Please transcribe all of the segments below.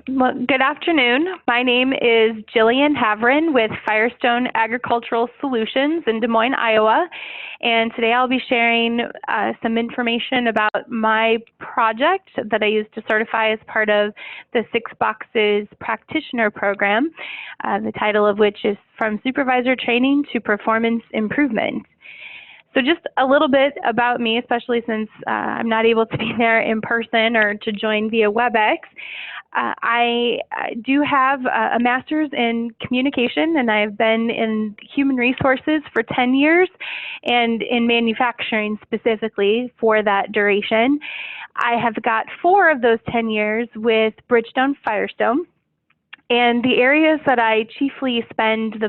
Well, good afternoon. My name is Jillian Havran with Firestone Agricultural Solutions in Des Moines, Iowa. And today I'll be sharing some information about my project that I used to certify as part of the Six Boxes Practitioner Program, the title of which is From Supervisor Training to Performance Improvement. So just a little bit about me, especially since I'm not able to be there in person or to join via WebEx. I do have a master's in communication, and I've been in human resources for 10 years and in manufacturing specifically for that duration. I have got 4 of those 10 years with Bridgestone Firestone. And the areas that I chiefly spend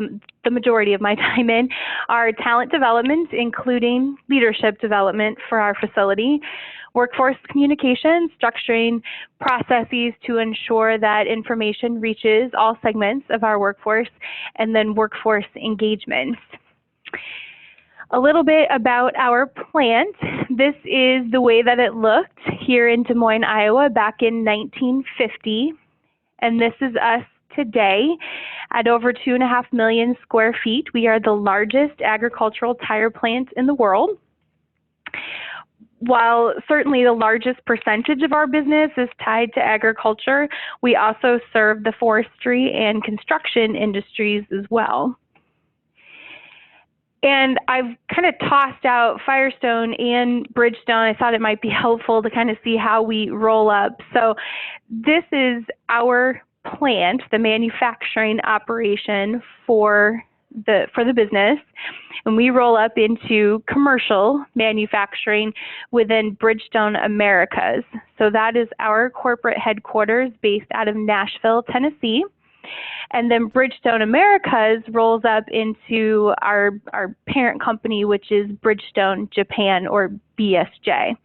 the majority of my time in are talent development, including leadership development for our facility, workforce communication, structuring processes to ensure that information reaches all segments of our workforce, and then workforce engagement. A little bit about our plant. This is the way that it looked here in Des Moines, Iowa back in 1950. And this is us today at over 2.5 million square feet. We are the largest agricultural tire plant in the world. While certainly the largest percentage of our business is tied to agriculture, we also serve the forestry and construction industries as well. And I've kind of tossed out Firestone and Bridgestone. I thought it might be helpful to kind of see how we roll up. So this is our plant, the manufacturing operation for the business, and we roll up into commercial manufacturing within Bridgestone Americas. So that is our corporate headquarters based out of Nashville, Tennessee. And then Bridgestone Americas rolls up into our parent company, which is Bridgestone Japan, or BSJ.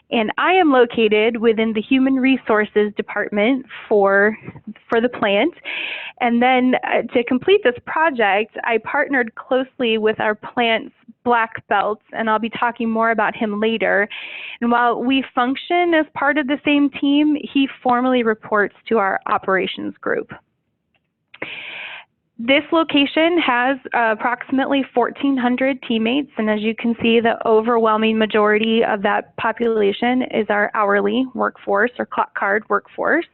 And I am located within the Human Resources Department for the plant. And then to complete this project, I partnered closely with our plant's black belt, and I'll be talking more about him later. And while we function as part of the same team, he formally reports to our operations group. This location has approximately 1,400 teammates, and as you can see, the overwhelming majority of that population is our hourly workforce or clock card workforce.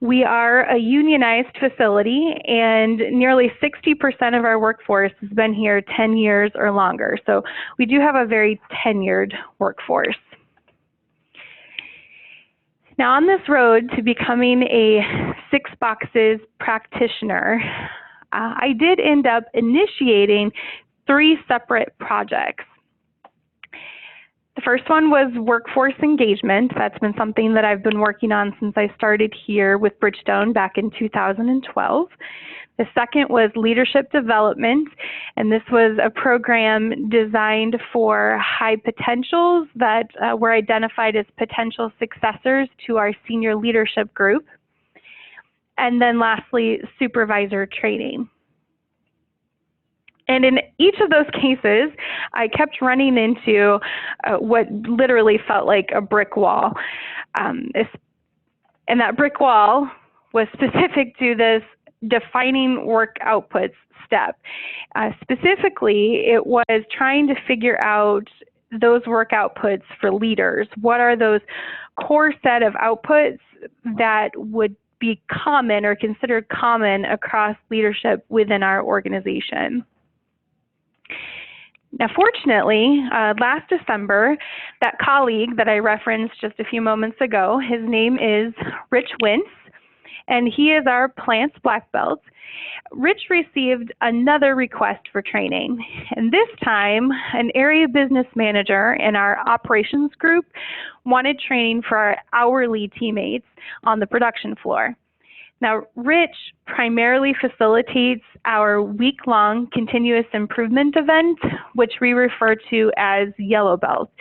We are a unionized facility, and nearly 60% of our workforce has been here 10 years or longer. So we do have a very tenured workforce. Now, on this road to becoming a Six Boxes practitioner, I did end up initiating 3 separate projects. The first one was workforce engagement. That's been something that I've been working on since I started here with Bridgestone back in 2012. The second was leadership development, and this was a program designed for high potentials that were identified as potential successors to our senior leadership group. And then lastly, supervisor training. And in each of those cases, I kept running into what literally felt like a brick wall. And that brick wall was specific to this defining work outputs step. Specifically, it was trying to figure out those work outputs for leaders. What are those core set of outputs that would be common or considered common across leadership within our organization? Now, fortunately, last December, that colleague that I referenced just a few moments ago, his name is Rich Wintz, and he is our plant's black belt. Rich received another request for training, and this time, an area business manager in our operations group wanted training for our hourly teammates on the production floor. Now, Rich primarily facilitates our week-long continuous improvement event, which we refer to as Yellow Belts.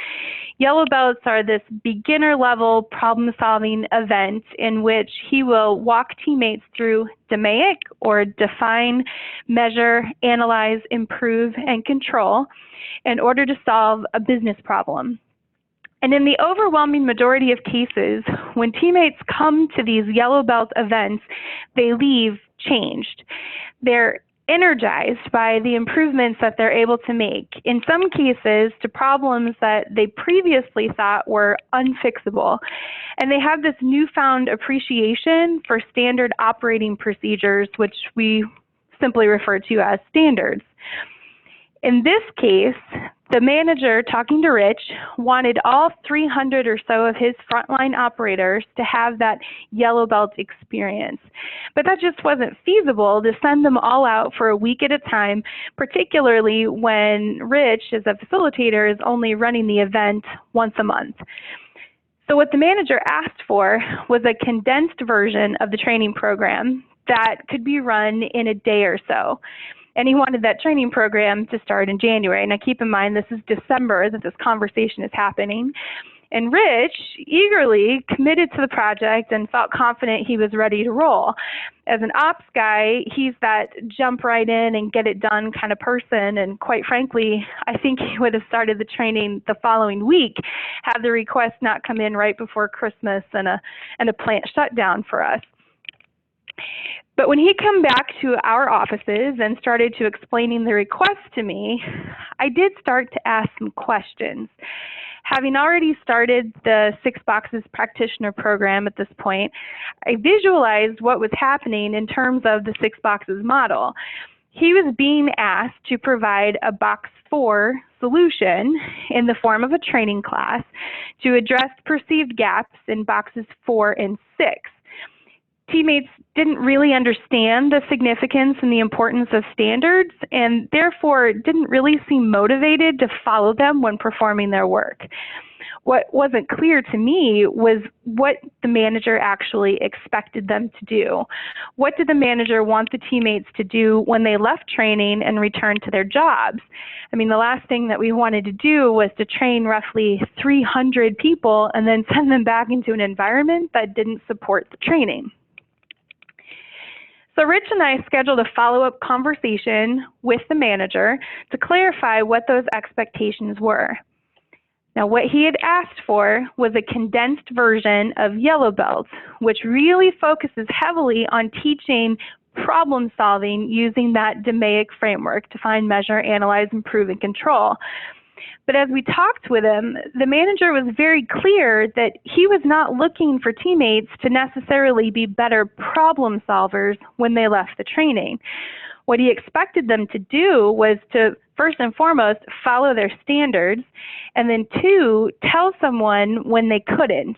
Yellow Belts are this beginner-level problem-solving event in which he will walk teammates through DMAIC, or define, measure, analyze, improve, and control, in order to solve a business problem. And in the overwhelming majority of cases, when teammates come to these yellow belt events, they leave changed. They're energized by the improvements that they're able to make, in some cases to problems that they previously thought were unfixable. And they have this newfound appreciation for standard operating procedures, which we simply refer to as standards. In this case, the manager, talking to Rich, wanted all 300 or so of his frontline operators to have that yellow belt experience. But that just wasn't feasible to send them all out for a week at a time, particularly when Rich, as a facilitator, is only running the event once a month. So what the manager asked for was a condensed version of the training program that could be run in a day or so. And he wanted that training program to start in January. Now keep in mind, this is December that this conversation is happening. And Rich eagerly committed to the project and felt confident he was ready to roll. As an ops guy, he's that jump right in and get it done kind of person. And quite frankly, I think he would have started the training the following week had the request not come in right before Christmas and a plant shutdown for us. But when he came back to our offices and started to explaining the request to me, I did start to ask some questions. Having already started the Six Boxes Practitioner Program at this point, I visualized what was happening in terms of the Six Boxes model. He was being asked to provide a box 4 solution in the form of a training class to address perceived gaps in boxes 4 and 6. Teammates didn't really understand the significance and the importance of standards, and therefore didn't really seem motivated to follow them when performing their work. What wasn't clear to me was what the manager actually expected them to do. What did the manager want the teammates to do when they left training and returned to their jobs? I mean, the last thing that we wanted to do was to train roughly 300 people and then send them back into an environment that didn't support the training. So Rich and I scheduled a follow-up conversation with the manager to clarify what those expectations were. Now, what he had asked for was a condensed version of Yellow Belt, which really focuses heavily on teaching problem solving using that DMAIC framework: define, measure, analyze, improve, and control. But as we talked with him, the manager was very clear that he was not looking for teammates to necessarily be better problem solvers when they left the training. What he expected them to do was to, first and foremost, follow their standards, and then 2, tell someone when they couldn't.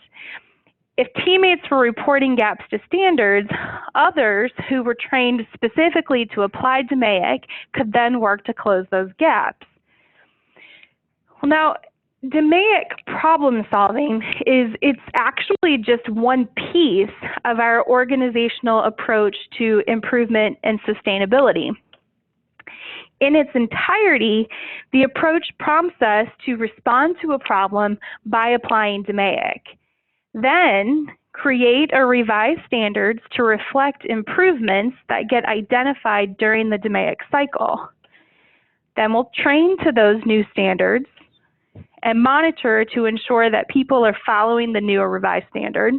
If teammates were reporting gaps to standards, others who were trained specifically to apply DMAIC could then work to close those gaps. Well, now, DMAIC problem solving it's actually just one piece of our organizational approach to improvement and sustainability. In its entirety, the approach prompts us to respond to a problem by applying DMAIC. Then, create or revise standards to reflect improvements that get identified during the DMAIC cycle. Then we'll train to those new standards and monitor to ensure that people are following the new or revised standard.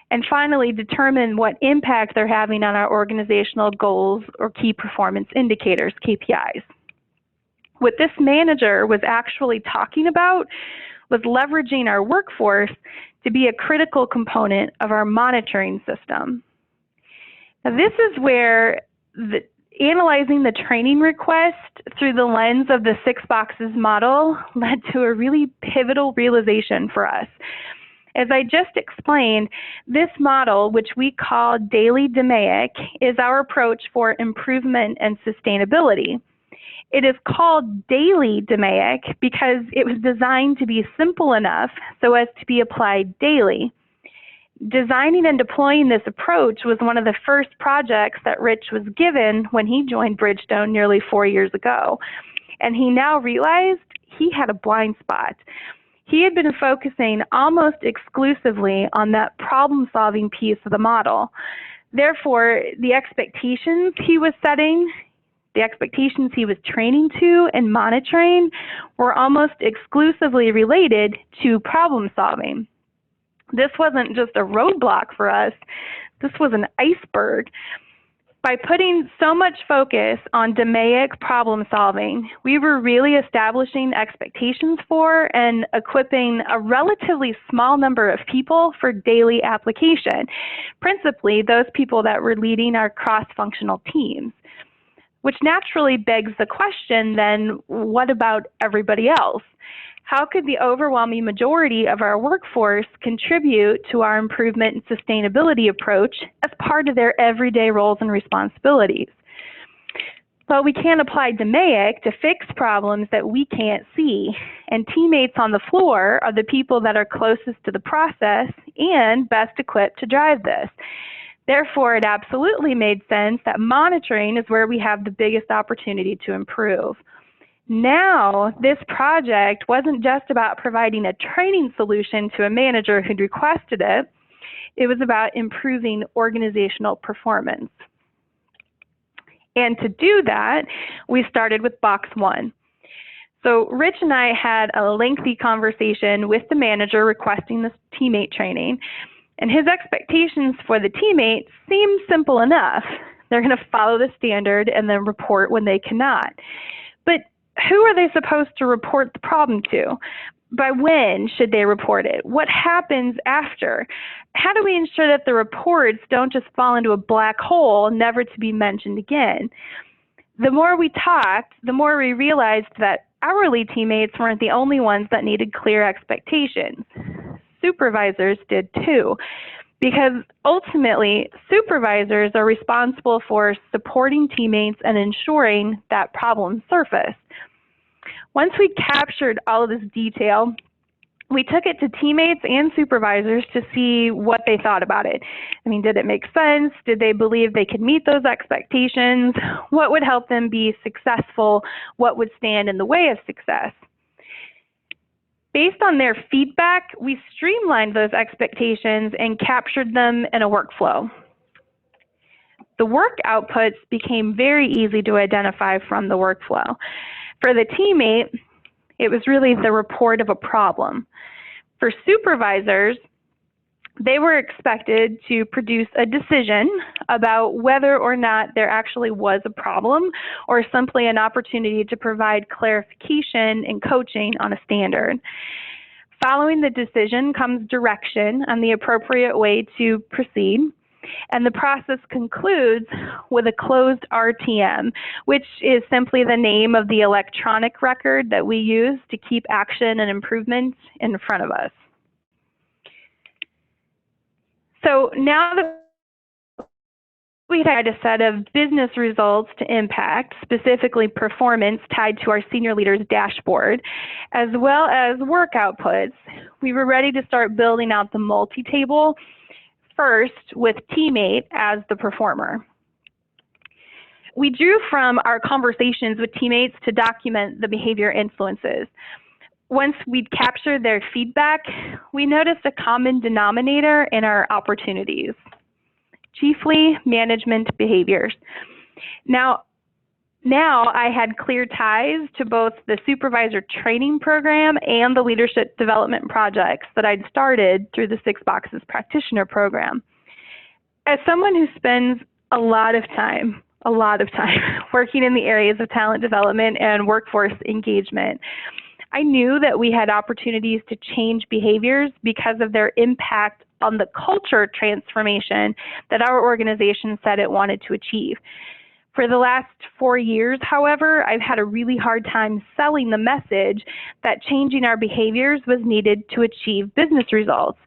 And finally, determine what impact they're having on our organizational goals or key performance indicators, KPIs. What this manager was actually talking about was leveraging our workforce to be a critical component of our monitoring system. Now, this is where analyzing the training request through the lens of the Six Boxes model led to a really pivotal realization for us. As I just explained, this model, which we call daily DMAIC, is our approach for improvement and sustainability. It is called daily DMAIC because it was designed to be simple enough so as to be applied daily. Designing and deploying this approach was one of the first projects that Rich was given when he joined Bridgestone nearly 4 years ago. And he now realized he had a blind spot. He had been focusing almost exclusively on that problem-solving piece of the model. Therefore, the expectations he was setting the expectations he was training to and monitoring were almost exclusively related to problem solving. This wasn't just a roadblock for us, this was an iceberg. By putting so much focus on DMAIC problem solving, we were really establishing expectations for and equipping a relatively small number of people for daily application, principally those people that were leading our cross-functional teams, which naturally begs the question then, what about everybody else? How could the overwhelming majority of our workforce contribute to our improvement and sustainability approach as part of their everyday roles and responsibilities? Well, we can't apply DMAIC to fix problems that we can't see, and teammates on the floor are the people that are closest to the process and best equipped to drive this. Therefore, it absolutely made sense that monitoring is where we have the biggest opportunity to improve. Now, this project wasn't just about providing a training solution to a manager who'd requested it. It was about improving organizational performance. And to do that, we started with box one. So Rich and I had a lengthy conversation with the manager requesting this teammate training, and his expectations for the teammate seemed simple enough. They're going to follow the standard and then report when they cannot. But who are they supposed to report the problem to? By when should they report it? What happens after? How do we ensure that the reports don't just fall into a black hole, never to be mentioned again? The more we talked, the more we realized that hourly teammates weren't the only ones that needed clear expectations. Supervisors did too, because ultimately supervisors are responsible for supporting teammates and ensuring that problems surface. Once we captured all of this detail, we took it to teammates and supervisors to see what they thought about it. I mean, did it make sense? Did they believe they could meet those expectations? What would help them be successful? What would stand in the way of success? Based on their feedback, we streamlined those expectations and captured them in a workflow. The work outputs became very easy to identify from the workflow. For the teammate, it was really the report of a problem. For supervisors, they were expected to produce a decision about whether or not there actually was a problem or simply an opportunity to provide clarification and coaching on a standard. Following the decision comes direction on the appropriate way to proceed, and the process concludes with a closed RTM, which is simply the name of the electronic record that we use to keep action and improvement in front of us. So now that we had a set of business results to impact, specifically performance tied to our senior leaders' dashboard, as well as work outputs, we were ready to start building out the multi-table, first with teammate as the performer. We drew from our conversations with teammates to document the behavior influences. Once we'd captured their feedback, we noticed a common denominator in our opportunities, chiefly management behaviors. Now I had clear ties to both the supervisor training program and the leadership development projects that I'd started through the Six Boxes Practitioner Program. As someone who spends a lot of time working in the areas of talent development and workforce engagement, I knew that we had opportunities to change behaviors because of their impact on the culture transformation that our organization said it wanted to achieve. For the last 4 years, however, I've had a really hard time selling the message that changing our behaviors was needed to achieve business results.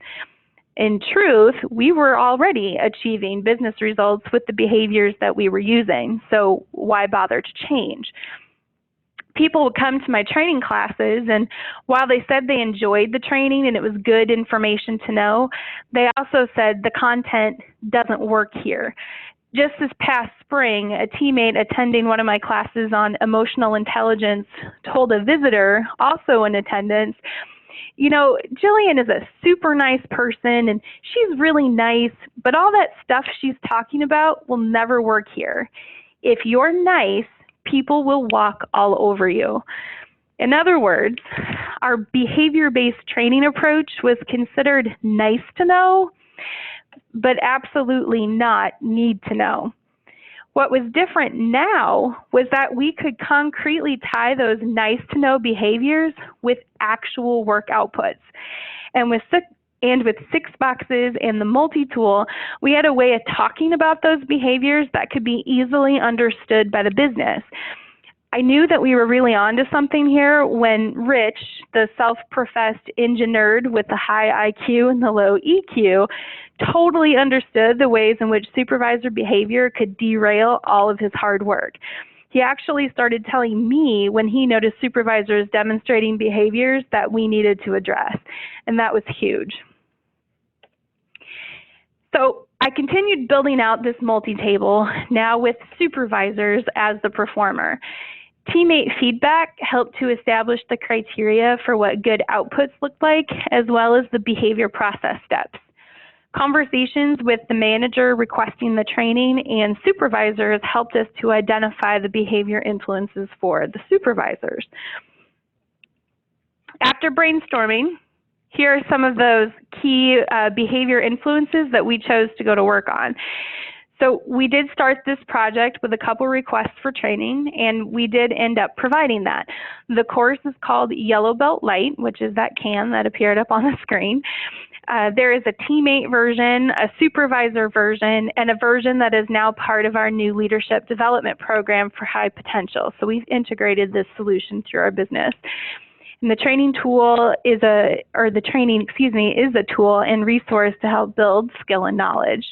In truth, we were already achieving business results with the behaviors that we were using, so why bother to change? People would come to my training classes, and while they said they enjoyed the training and it was good information to know, they also said the content doesn't work here. Just this past spring, a teammate attending one of my classes on emotional intelligence told a visitor, also in attendance, you know, Jillian is a super nice person and she's really nice, but all that stuff she's talking about will never work here. If you're nice, people will walk all over you. In other words, our behavior-based training approach was considered nice to know, but absolutely not need to know. What was different now was that we could concretely tie those nice to know behaviors with actual work outputs. And with Six Boxes and the multi-tool, we had a way of talking about those behaviors that could be easily understood by the business. I knew that we were really onto something here when Rich, the self-professed engineer with the high IQ and the low EQ, totally understood the ways in which supervisor behavior could derail all of his hard work. He actually started telling me when he noticed supervisors demonstrating behaviors that we needed to address, and that was huge. So I continued building out this multi-table, now with supervisors as the performer. Teammate feedback helped to establish the criteria for what good outputs looked like, as well as the behavior process steps. Conversations with the manager requesting the training and supervisors helped us to identify the behavior influences for the supervisors. After brainstorming, here are some of those key behavior influences that we chose to go to work on. So we did start this project with a couple requests for training, and we did end up providing that. The course is called Yellow Belt Light, which is that can that appeared up on the screen. There is a teammate version, a supervisor version, and a version that is now part of our new leadership development program for high potential. So we've integrated this solution through our business. And the training tool is a tool and resource to help build skill and knowledge.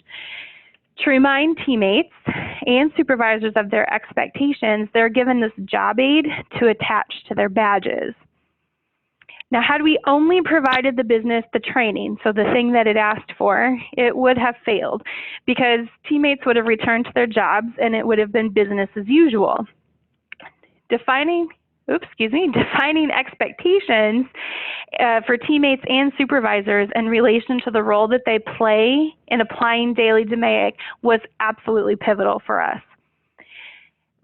To remind teammates and supervisors of their expectations, they're given this job aid to attach to their badges. Now, had we only provided the business the training, so the thing that it asked for, it would have failed because teammates would have returned to their jobs and it would have been business as usual. Defining expectations for teammates and supervisors in relation to the role that they play in applying daily DMAIC was absolutely pivotal for us.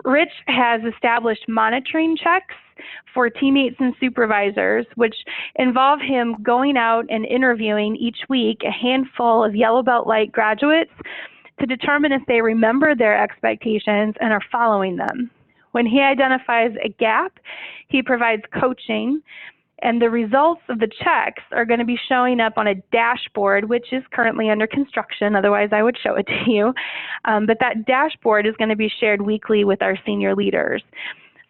Rich has established monitoring checks for teammates and supervisors, which involve him going out and interviewing each week a handful of Yellow Belt Light graduates to determine if they remember their expectations and are following them. When he identifies a gap, he provides coaching, and the results of the checks are going to be showing up on a dashboard, which is currently under construction. Otherwise, I would show it to you. But that dashboard is going to be shared weekly with our senior leaders.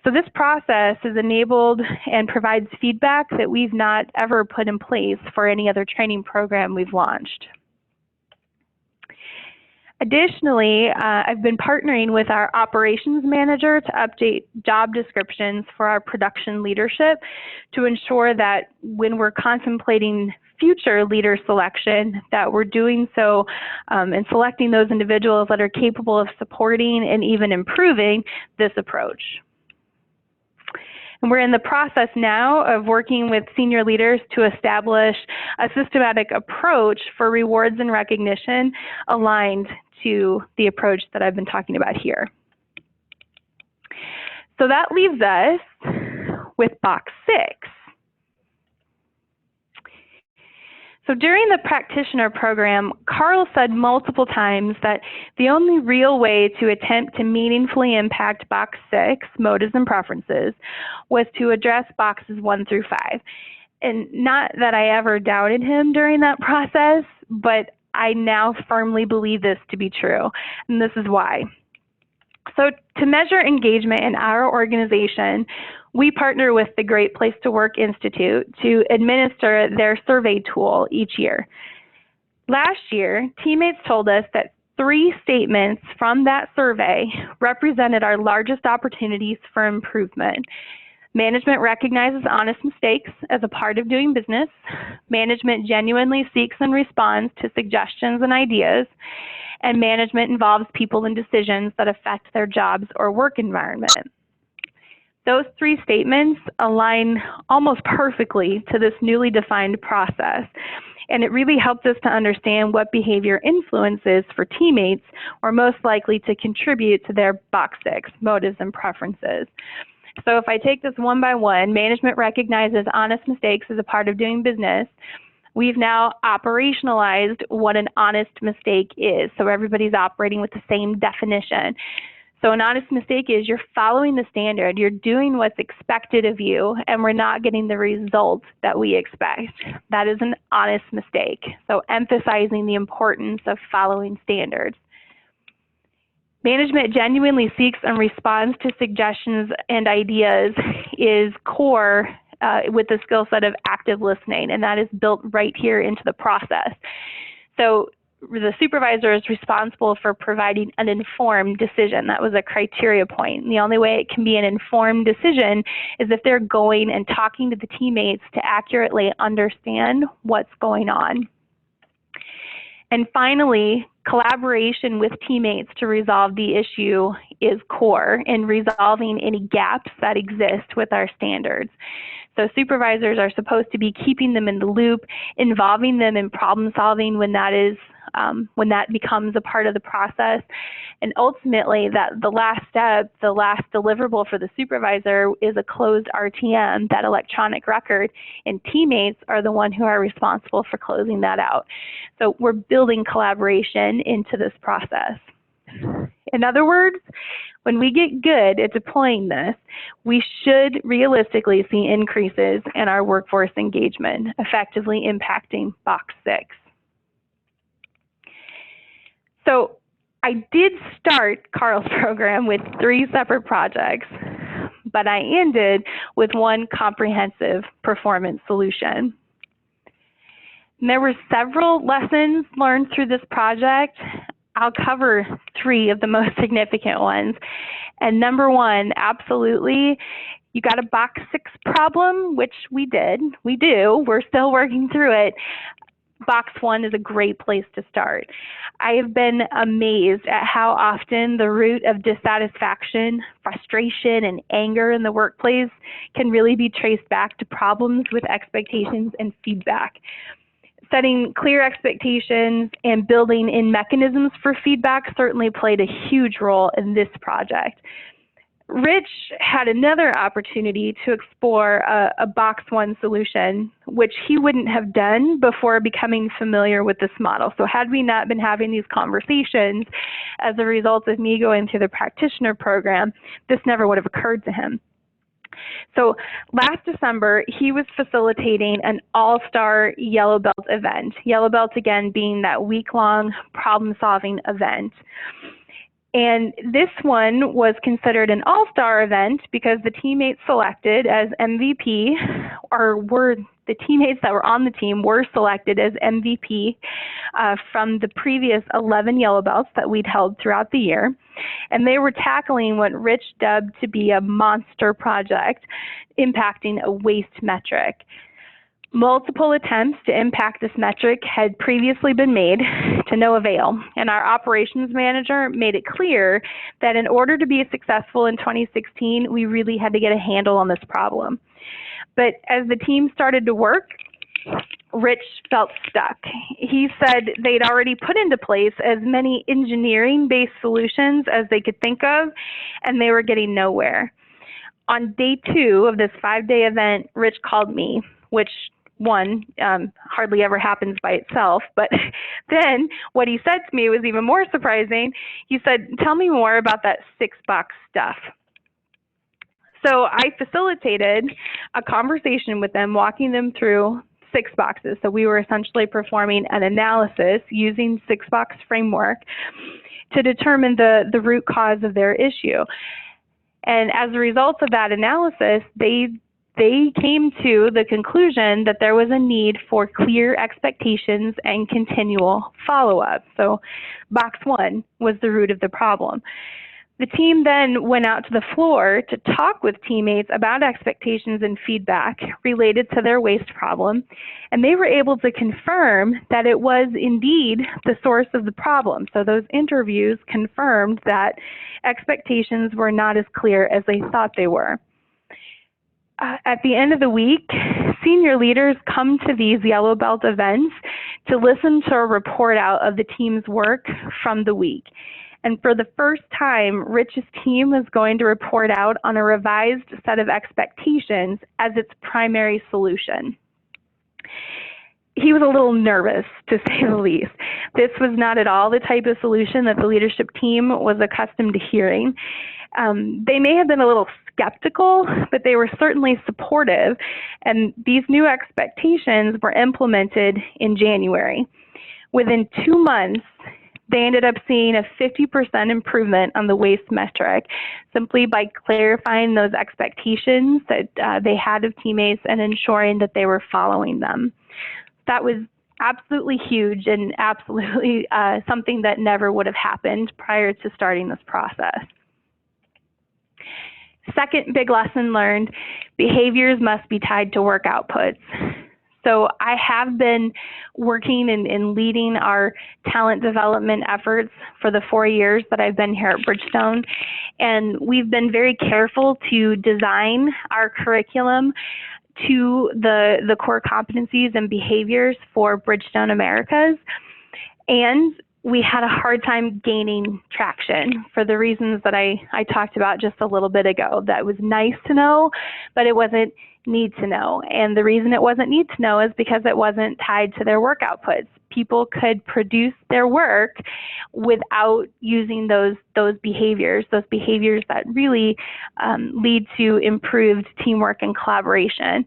So this process is enabled and provides feedback that we've not ever put in place for any other training program we've launched. Additionally, I've been partnering with our operations manager to update job descriptions for our production leadership to ensure that when we're contemplating future leader selection, that we're doing so and selecting those individuals that are capable of supporting and even improving this approach. And we're in the process now of working with senior leaders to establish a systematic approach for rewards and recognition aligned to the approach that I've been talking about here. So that leaves us with box 6. So during the practitioner program, Carl said multiple times that the only real way to attempt to meaningfully impact box 6, motives and preferences, was to address boxes 1 through 5. And not that I ever doubted him during that process, but I now firmly believe this to be true, and this is why. So to measure engagement in our organization, we partner with the Great Place to Work Institute to administer their survey tool each year. Last year, teammates told us that 3 statements from that survey represented our largest opportunities for improvement. Management recognizes honest mistakes as a part of doing business. Management genuinely seeks and responds to suggestions and ideas. And management involves people in decisions that affect their jobs or work environment. Those three statements align almost perfectly to this newly defined process. And it really helps us to understand what behavior influences for teammates are most likely to contribute to their box 6, motives and preferences. So if I take this one by one, management recognizes honest mistakes as a part of doing business. We've now operationalized what an honest mistake is. So everybody's operating with the same definition. So an honest mistake is you're following the standard, you're doing what's expected of you, and we're not getting the results that we expect. That is an honest mistake. So emphasizing the importance of following standards. Management genuinely seeks and responds to suggestions and ideas is core with the skill set of active listening, and that is built right here into the process. So the supervisor is responsible for providing an informed decision. That was a criteria point. And the only way it can be an informed decision is if they're going and talking to the teammates to accurately understand what's going on. And finally, collaboration with teammates to resolve the issue is core in resolving any gaps that exist with our standards. So supervisors are supposed to be keeping them in the loop, involving them in problem solving when that becomes a part of the process. And ultimately, that the last step, the last deliverable for the supervisor is a closed RTM, that electronic record, and teammates are the one who are responsible for closing that out. So we're building collaboration into this process. In other words, when we get good at deploying this, we should realistically see increases in our workforce engagement, effectively impacting box 6. So I did start Carl's program with 3 separate projects, but I ended with one comprehensive performance solution. And there were several lessons learned through this project. I'll cover 3 of the most significant ones. And number 1, absolutely, you got a box 6 problem, which we did. We do. We're still working through it. Box 1 is a great place to start. I have been amazed at how often the root of dissatisfaction, frustration, and anger in the workplace can really be traced back to problems with expectations and feedback. Setting clear expectations and building in mechanisms for feedback certainly played a huge role in this project. Rich had another opportunity to explore a box 1 solution, which he wouldn't have done before becoming familiar with this model. So had we not been having these conversations as a result of me going through the practitioner program, this never would have occurred to him. So last December, he was facilitating an all-star Yellow Belt event. Yellow Belt, again, being that week-long problem-solving event. And this one was considered an all-star event because the teammates selected as MVP, or the teammates that were on the team were selected as MVP from the previous 11 Yellow Belts that we'd held throughout the year. And they were tackling what Rich dubbed to be a monster project, impacting a waste metric. Multiple attempts to impact this metric had previously been made to no avail, and our operations manager made it clear that in order to be successful in 2016, we really had to get a handle on this problem. But as the team started to work, Rich felt stuck. He said they'd already put into place as many engineering-based solutions as they could think of, and they were getting nowhere. On day 2 of this 5-day event, Rich called me, which hardly ever happens by itself. But then what he said to me was even more surprising. He said, "Tell me more about that 6-box stuff." So I facilitated a conversation with them, walking them through 6 boxes. So we were essentially performing an analysis using 6-box framework to determine the root cause of their issue. And as a result of that analysis, they came to the conclusion that there was a need for clear expectations and continual follow-up. So box 1 was the root of the problem. The team then went out to the floor to talk with teammates about expectations and feedback related to their waste problem, and they were able to confirm that it was indeed the source of the problem. So those interviews confirmed that expectations were not as clear as they thought they were. at the end of the week, senior leaders come to these yellow belt events to listen to a report out of the team's work from the week. And for the first time, Rich's team is going to report out on a revised set of expectations as its primary solution. He was a little nervous, to say the least. This was not at all the type of solution that the leadership team was accustomed to hearing. They may have been a little skeptical, but they were certainly supportive, and these new expectations were implemented in January. Within 2 months, they ended up seeing a 50% improvement on the waste metric simply by clarifying those expectations that they had of teammates and ensuring that they were following them. That was absolutely huge and absolutely something that never would have happened prior to starting this process. Second big lesson learned, behaviors must be tied to work outputs. So I have been working and leading our talent development efforts for the 4 years that I've been here at Bridgestone, and we've been very careful to design our curriculum to the core competencies and behaviors for Bridgestone Americas, and we had a hard time gaining traction for the reasons that I talked about just a little bit ago. That was nice to know, but it wasn't need to know. And the reason it wasn't need to know is because it wasn't tied to their work outputs. People could produce their work without using those behaviors that really lead to improved teamwork and collaboration.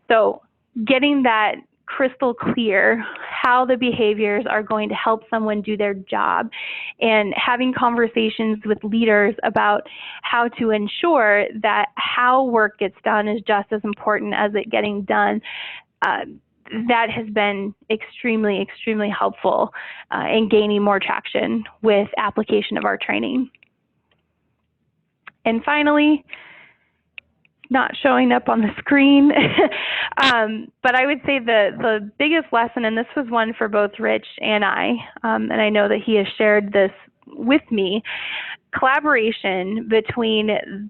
So getting that crystal clear how the behaviors are going to help someone do their job, and having conversations with leaders about how to ensure that how work gets done is just as important as it getting done. That has been extremely, extremely helpful in gaining more traction with application of our training. And finally, not showing up on the screen, but I would say the biggest lesson, and this was one for both Rich and I know that he has shared this with me, collaboration between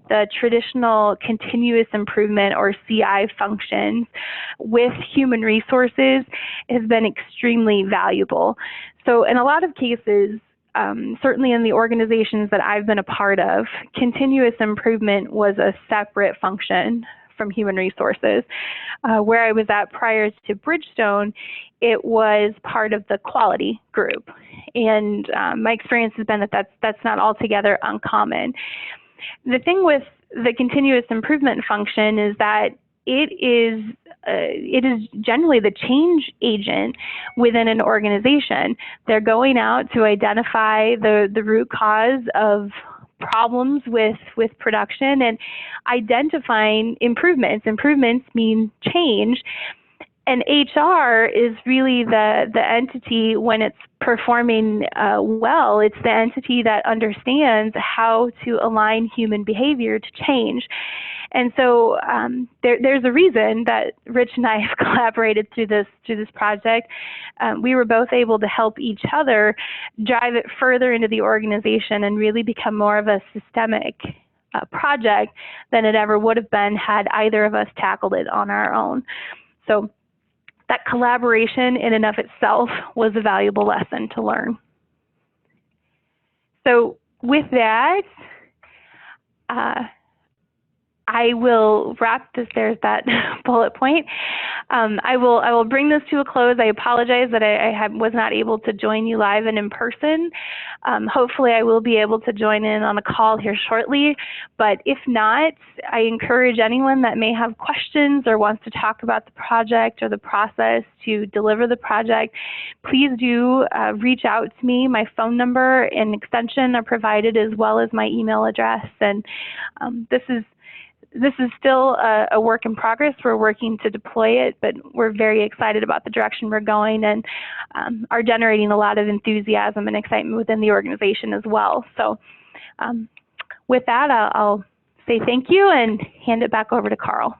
the traditional continuous improvement or CI functions with human resources has been extremely valuable. So in a lot of cases, certainly in the organizations that I've been a part of, continuous improvement was a separate function from human resources. Where I was at prior to Bridgestone, it was part of the quality group. And my experience has been that that's not altogether uncommon. The thing with the continuous improvement function is that it is generally the change agent within an organization. They're going out to identify the root cause of problems with production and identifying improvements. Improvements mean change. And HR is really the entity when it's performing well. It's the entity that understands how to align human behavior to change. And so there's a reason that Rich and I have collaborated through this project. We were both able to help each other drive it further into the organization and really become more of a systemic project than it ever would have been had either of us tackled it on our own. So that collaboration in and of itself was a valuable lesson to learn. So with that, I will wrap this. There's that bullet point. I will bring this to a close. I apologize that I was not able to join you live and in person. Hopefully I will be able to join in on a call here shortly, but if not, I encourage anyone that may have questions or wants to talk about the project or the process to deliver the project, please do reach out to me. My phone number and extension are provided, as well as my email address. And this is still a work in progress. We're working to deploy it, but we're very excited about the direction we're going, and are generating a lot of enthusiasm and excitement within the organization as well. So with that, I'll say thank you and hand it back over to Carl.